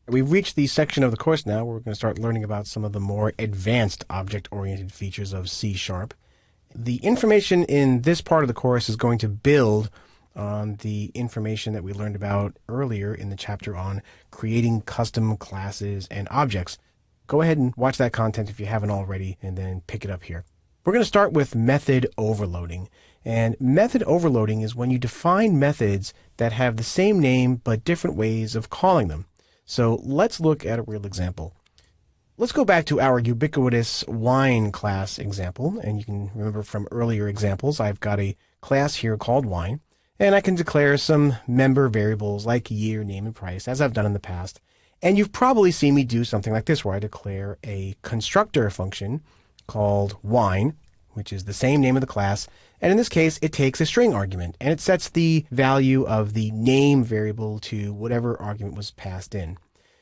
We've reached the section of the course now where we're going to start learning about some of the more advanced object-oriented features of C#. The information in this part of the course is going to build on the information that we learned about earlier in the chapter on creating custom classes and objects. Go ahead and watch that content if you haven't already, and then pick it up here. We're going to start with method overloading. And method overloading is when you define methods that have the same name but different ways of calling them. So let's look at a real example. Let's go back to our ubiquitous wine class example. And you can remember from earlier examples, I've got a class here called wine. And I can declare some member variables like year, name, and price, as I've done in the past. And you've probably seen me do something like this, where I declare a constructor function called wine, which is the same name of the class. And in this case, it takes a string argument, and it sets the value of the name variable to whatever argument was passed in.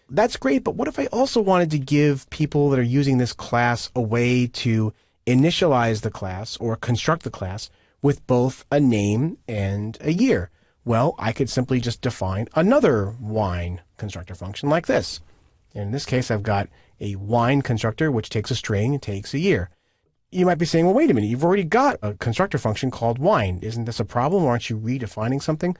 That's great, but what if I also wanted to give people that are using this class a way to initialize the class or construct the class with both a name and a year? Well, I could simply just define another wine constructor function like this. In this case, I've got a wine constructor, which takes a string and takes a year. You might be saying, well, wait a minute, you've already got a constructor function called wine. Isn't this a problem? Aren't you redefining something?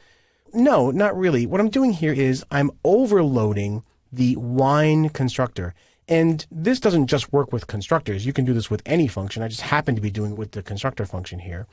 No, not really. What I'm doing here is I'm overloading the wine constructor. And this doesn't just work with constructors. You can do this with any function. I just happen to be doing it with the constructor function here.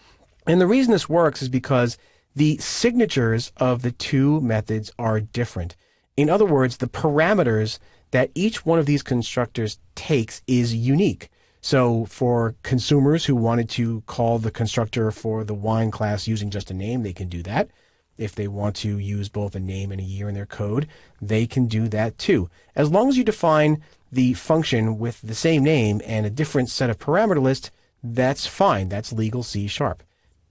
And the reason this works is because the signatures of the two methods are different. In other words, the parameters that each one of these constructors takes is unique. So for consumers who wanted to call the constructor for the wine class using just a name, they can do that. If they want to use both a name and a year in their code, they can do that too. As long as you define the function with the same name and a different set of parameter list, that's fine. That's legal C#.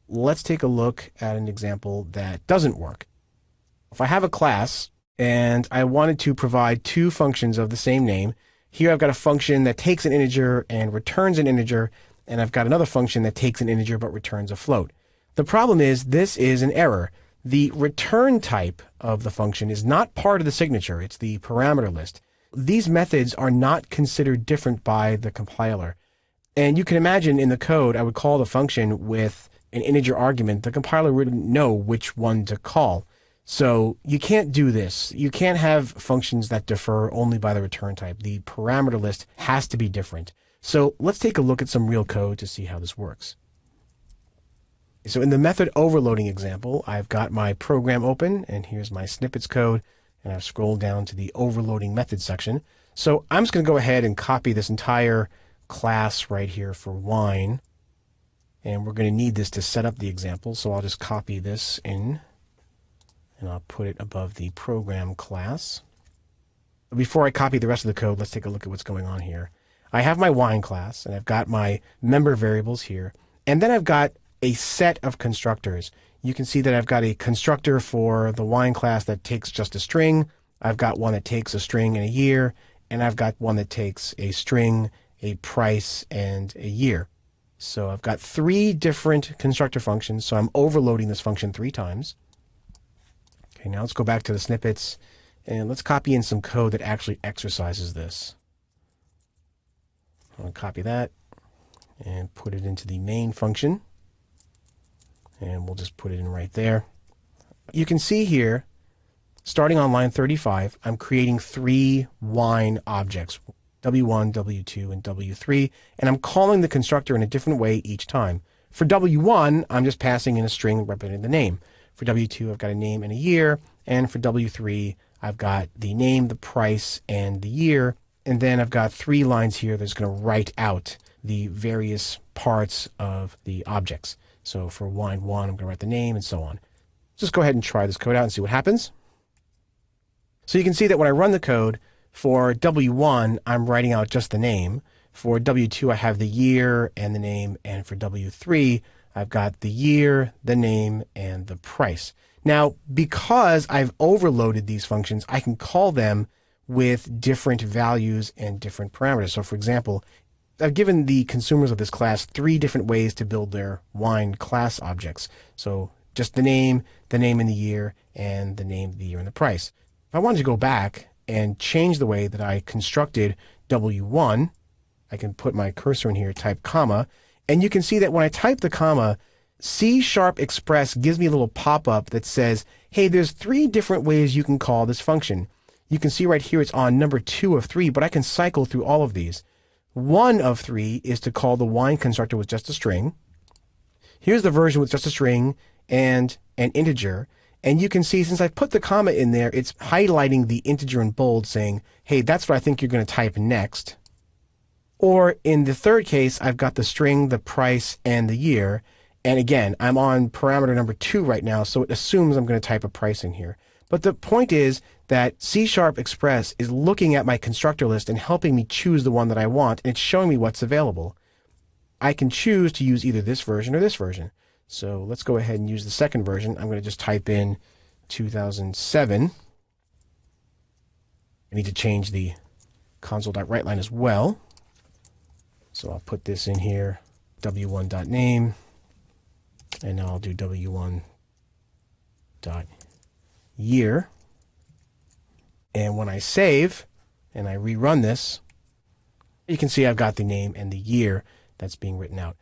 Let's take a look at an example that doesn't work. If I have a class and I wanted to provide two functions of the same name, here I've got a function that takes an integer and returns an integer, and I've got another function that takes an integer but returns a float. The problem is this is an error. The return type of the function is not part of the signature. It's the parameter list. These methods are not considered different by the compiler. And you can imagine in the code, I would call the function with an integer argument. The compiler wouldn't know which one to call. So you can't do this. You can't have functions that differ only by the return type. The parameter list has to be different. So let's take a look at some real code to see how this works. So in the method overloading example, I've got my program open, and here's my snippets code, and I've scrolled down to the overloading method section. So I'm just going to go ahead and copy this entire class right here for wine, and we're going to need this to set up the example. So I'll just copy this in, and I'll put it above the program class. Before I copy the rest of the code, let's take a look at what's going on here. I have my wine class, and I've got my member variables here, and then I've got a set of constructors. You can see that I've got a constructor for the wine class that takes just a string. I've got one that takes a string and a year, and I've got one that takes a string, a price, and a year. So I've got three different constructor functions, so I'm overloading this function 3 times. Okay, now let's go back to the snippets, and let's copy in some code that actually exercises this. I'm going to copy that and put it into the main function. And we'll just put it in right there. You can see here, starting on line 35, I'm creating 3 wine objects, W1, W2, and W3, and I'm calling the constructor in a different way each time. For W1, I'm just passing in a string representing the name. For W2, I've got a name and a year, and for W3, I've got the name, the price, and the year, and then I've got 3 lines here that's going to write out the various parts of the objects. So for wine 1, I'm going to write the name and so on. Just go ahead and try this code out and see what happens. So you can see that when I run the code, for W1, I'm writing out just the name. For W2, I have the year and the name. And for W3, I've got the year, the name, and the price. Now, because I've overloaded these functions, I can call them with different values and different parameters. So for example, I've given the consumers of this class 3 different ways to build their wine class objects. So just the name and the year, and the name, the year, and the price. If I wanted to go back and change the way that I constructed W1, I can put my cursor in here, type comma, and you can see that when I type the comma, C# Express gives me a little pop-up that says, hey, there's 3 different ways you can call this function. You can see right here it's on number 2 of 3, but I can cycle through all of these. 1 of 3 is to call the wine constructor with just a string. Here's the version with just a string and an integer. And you can see since I put the comma in there, it's highlighting the integer in bold saying, hey, that's what I think you're going to type next. Or in the third case, I've got the string, the price, and the year. And again, I'm on parameter number 2 right now, so it assumes I'm going to type a price in here. But the point is that C# Express is looking at my constructor list and helping me choose the one that I want, and it's showing me what's available. I can choose to use either this version or this version. So let's go ahead and use the second version. I'm going to just type in 2007. I need to change the console.writeline as well. So I'll put this in here, w1.name, and now I'll do w1.year. And when I save and I rerun this, you can see I've got the name and the year that's being written out.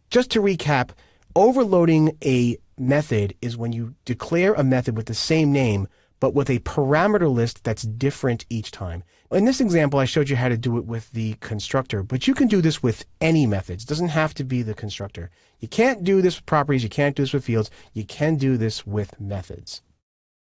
Just to recap, overloading a method is when you declare a method with the same name, but with a parameter list that's different each time. In this example, I showed you how to do it with the constructor, but you can do this with any methods. It doesn't have to be the constructor. You can't do this with properties. You can't do this with fields. You can do this with methods.